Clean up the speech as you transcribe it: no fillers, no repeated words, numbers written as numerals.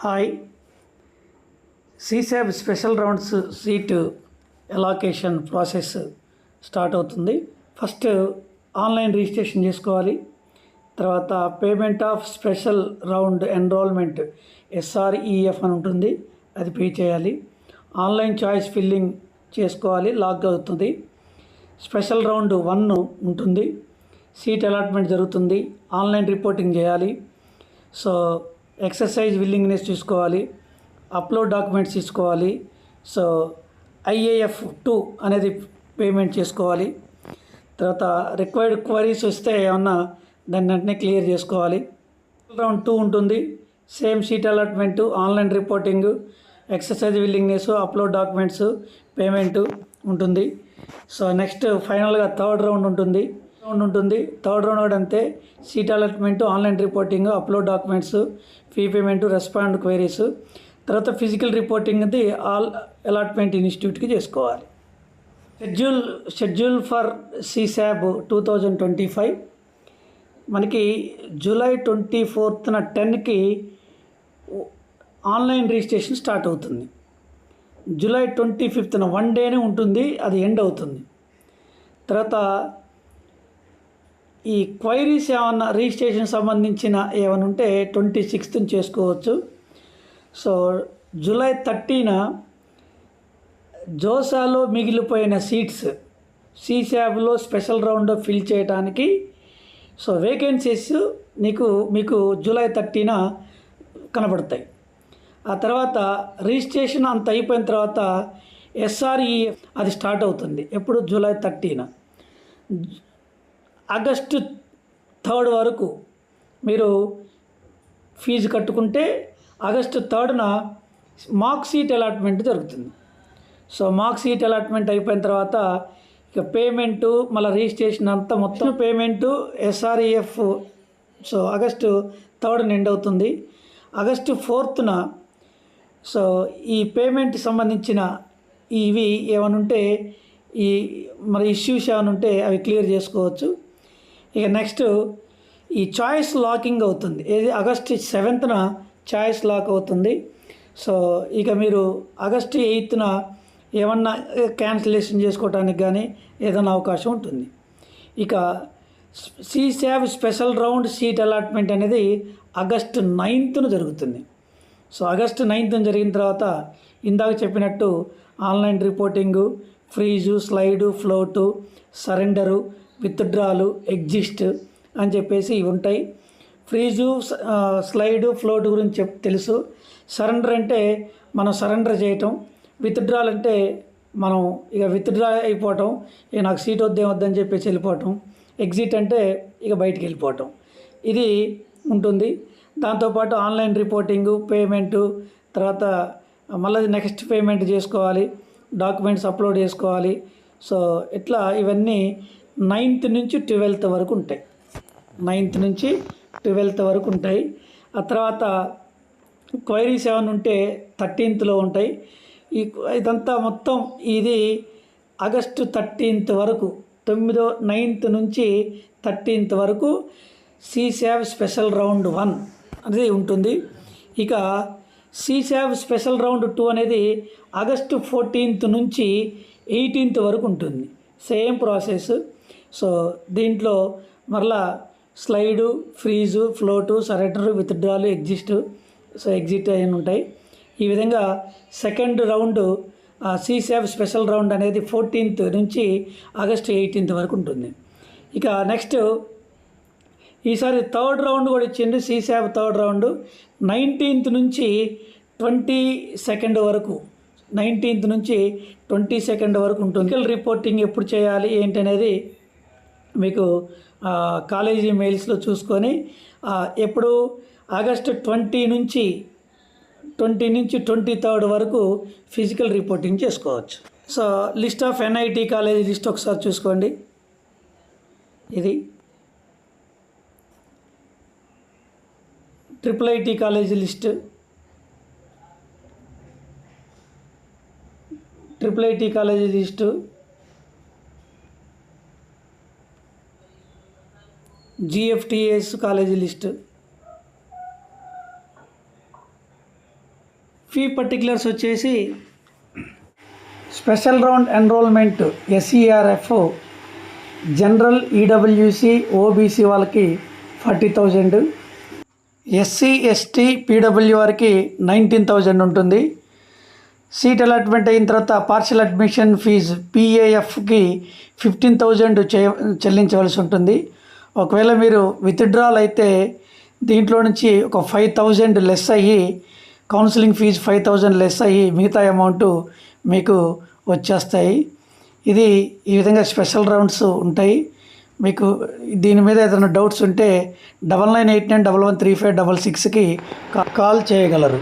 Hi. CSAB special rounds seat allocation process start అవుతుంది. First online registration చేసుకోవాలి. తర్వాత payment of special round enrolment SREF అని ఉంటుంది, అది పే చేయాలి. ఆన్లైన్ చాయిస్ ఫిల్లింగ్ చేసుకోవాలి, లాగ్ అవుతుంది. స్పెషల్ రౌండ్ 1 ఉంటుంది, సీట్ అలాట్మెంట్ జరుగుతుంది, ఆన్లైన్ రిపోర్టింగ్ చేయాలి. సో ఎక్సర్సైజ్ విల్లింగ్నెస్ చూసుకోవాలి, అప్లోడ్ డాక్యుమెంట్స్ తీసుకోవాలి. సో IAF 2 అనేది పేమెంట్ చేసుకోవాలి. తర్వాత రిక్వైర్డ్ క్వరీస్ వస్తే ఏమన్నా దాన్ని వెంటనే క్లియర్ చేసుకోవాలి. రౌండ్ 2 ఉంటుంది, same seat allotment, online reporting, exercise willingness, upload documents, payment ఉంటుంది. సో నెక్స్ట్ ఫైనల్గా థర్డ్ రౌండ్ ఉంటుంది. థర్డ్ రౌండ్ కూడా అంతే, seat allotment, online reporting, upload documents, fee payment, respond queries. తర్వాత ఫిజికల్ రిపోర్టింగ్ది ఆల్ అలాట్మెంట్ ఇన్స్టిట్యూట్కి చేసుకోవాలి. షెడ్యూల్ ఫర్ సీసాబ్ 2025 మనకి July 24న 10కి ఆన్లైన్ రిజిస్ట్రేషన్ స్టార్ట్ అవుతుంది. జూలై 25న 1 డేనే ఉంటుంది, అది ఎండ్ అవుతుంది. తర్వాత ఈ క్వైరీస్ ఏమన్నా రిజిస్ట్రేషన్ సంబంధించిన ఏమైనా ఉంటే 26th చేసుకోవచ్చు. సో జూలై 30న జోసాలో మిగిలిపోయిన సీట్స్ సీసాబ్లో స్పెషల్ రౌండ్ ఫిల్ చేయడానికి సో వేకెన్సీస్ మీకు జూలై 30న కనబడతాయి. ఆ తర్వాత రిజిస్ట్రేషన్ అంత అయిపోయిన తర్వాత SREF అది స్టార్ట్ అవుతుంది. ఎప్పుడు? జూలై 30న. ఆగస్టు 3 వరకు మీరు ఫీజు కట్టుకుంటే ఆగస్టు 3న మార్క్ సీట్ అలాట్మెంట్ జరుగుతుంది. సో మార్క్ సీట్ అలాట్మెంట్ అయిపోయిన తర్వాత ఇక పేమెంటు, మళ్ళీ రిజిస్ట్రేషన్ అంతా మొత్తం పేమెంటు SREF సో ఆగస్టు 3న ఎండ్ అవుతుంది. ఆగస్టు 4న సో ఈ పేమెంట్ సంబంధించిన ఇవి ఏమైనా ఉంటే ఈ మరి ఇష్యూస్ ఏమైనా ఉంటే అవి క్లియర్ చేసుకోవచ్చు. ఇక నెక్స్ట్ ఈ చాయిస్ లాకింగ్ అవుతుంది. ఏది? ఆగస్టు 7న చాయిస్ లాక్ అవుతుంది. సో ఇక మీరు ఆగస్టు 8న ఏమన్నా క్యాన్సిలేషన్ చేసుకోవడానికి కానీ ఏదైనా అవకాశం ఉంటుంది. ఇక CSAB special round seat allotment అనేది ఆగస్టు 9న జరుగుతుంది. సో ఆగస్టు 9న జరిగిన తర్వాత ఇందాక చెప్పినట్టు online reporting, freeze, slide, float, surrender, withdrawal, exist అని చెప్పేసి ఇవి ఉంటాయి. ఫ్రీజు, స్లైడు, ఫ్లోట్ గురించి తెలుసు. సరెండర్ అంటే మనం సరెండర్ చేయటం, విత్డ్రాల్ అంటే మనం ఇక విత్డ్రా అయిపోవటం, ఇక నాకు సీట్ వద్దని చెప్పేసి వెళ్ళిపోవటం, ఎగ్జిట్ అంటే ఇక బయటికి వెళ్ళిపోవటం, ఇది ఉంటుంది. దాంతోపాటు ఆన్లైన్ రిపోర్టింగు, పేమెంటు, తర్వాత మళ్ళీ నెక్స్ట్ పేమెంట్ చేసుకోవాలి, డాక్యుమెంట్స్ అప్లోడ్ చేసుకోవాలి. సో ఇట్లా ఇవన్నీ 9th నుంచి 12th వరకు ఉంటాయి. 9th నుంచి 12th వరకు ఉంటాయి. ఆ తర్వాత క్వైరీస్ ఏమైనా ఉంటే 13thలో ఉంటాయి. ఇదంతా మొత్తం ఇది ఆగస్టు 13th వరకు, 9th నుంచి 13th వరకు సీసాబ్ స్పెషల్ రౌండ్ 1 అనేది ఉంటుంది. ఇక సీసాబ్ స్పెషల్ రౌండ్ 2 అనేది ఆగస్టు 14th నుంచి 18th వరకు ఉంటుంది. Same process. సో దీంట్లో మరలా slide, freeze, float, surrender, withdrawal, exist, so exit అని ఉంటాయి. ఈ విధంగా సెకండ్ రౌండ్ సీసాబ్ స్పెషల్ రౌండ్ అనేది 14th నుంచి ఆగస్టు 18th వరకు ఉంటుంది. ఇక నెక్స్ట్ ఈసారి థర్డ్ రౌండ్ కూడా ఇచ్చింది. సీసాబ్ థర్డ్ రౌండ్ 19th నుంచి 22nd వరకు, 19th నుంచి 22nd వరకు ఉంటుంది. రిపోర్టింగ్ ఎప్పుడు చేయాలి ఏంటి అనేది మీకు కాలేజీ మెయిల్స్లో చూసుకొని ఎప్పుడు ఆగస్టు 20 నుంచి 23rd వరకు ఫిజికల్ రిపోర్టింగ్ చేసుకోవచ్చు. So list of NIT college list ఒకసారి చూసుకోండి. ఇది IIIT college list, IIIT college list, GFTS college list, fee particulars వచ్చేసి special round enrolment SERF general EWS OBC వాళ్ళకి 40,000, ఎస్సీ ఎస్టీ పీడబ్ల్యూ వారికి 19,000 ఉంటుంది. సీట్ అలాట్మెంట్ అయిన తర్వాత పార్షియల్ అడ్మిషన్ ఫీజు పీఏఎఫ్కి 15,000 చెల్లించవలసి ఉంటుంది. ఒకవేళ మీరు విత్డ్రాల్ అయితే దీంట్లో నుంచి ఒక 5,000 లెస్ అయ్యి కౌన్సిలింగ్ ఫీజు 5,000 లెస్ అయ్యి మిగతా అమౌంట్ మీకు వచ్చేస్తాయి. ఇది ఈ విధంగా స్పెషల్ రౌండ్స్ ఉంటాయి. మీకు దీని మీద ఏదైనా డౌట్స్ ఉంటే 9989113566కి కాల్ చేయగలరు.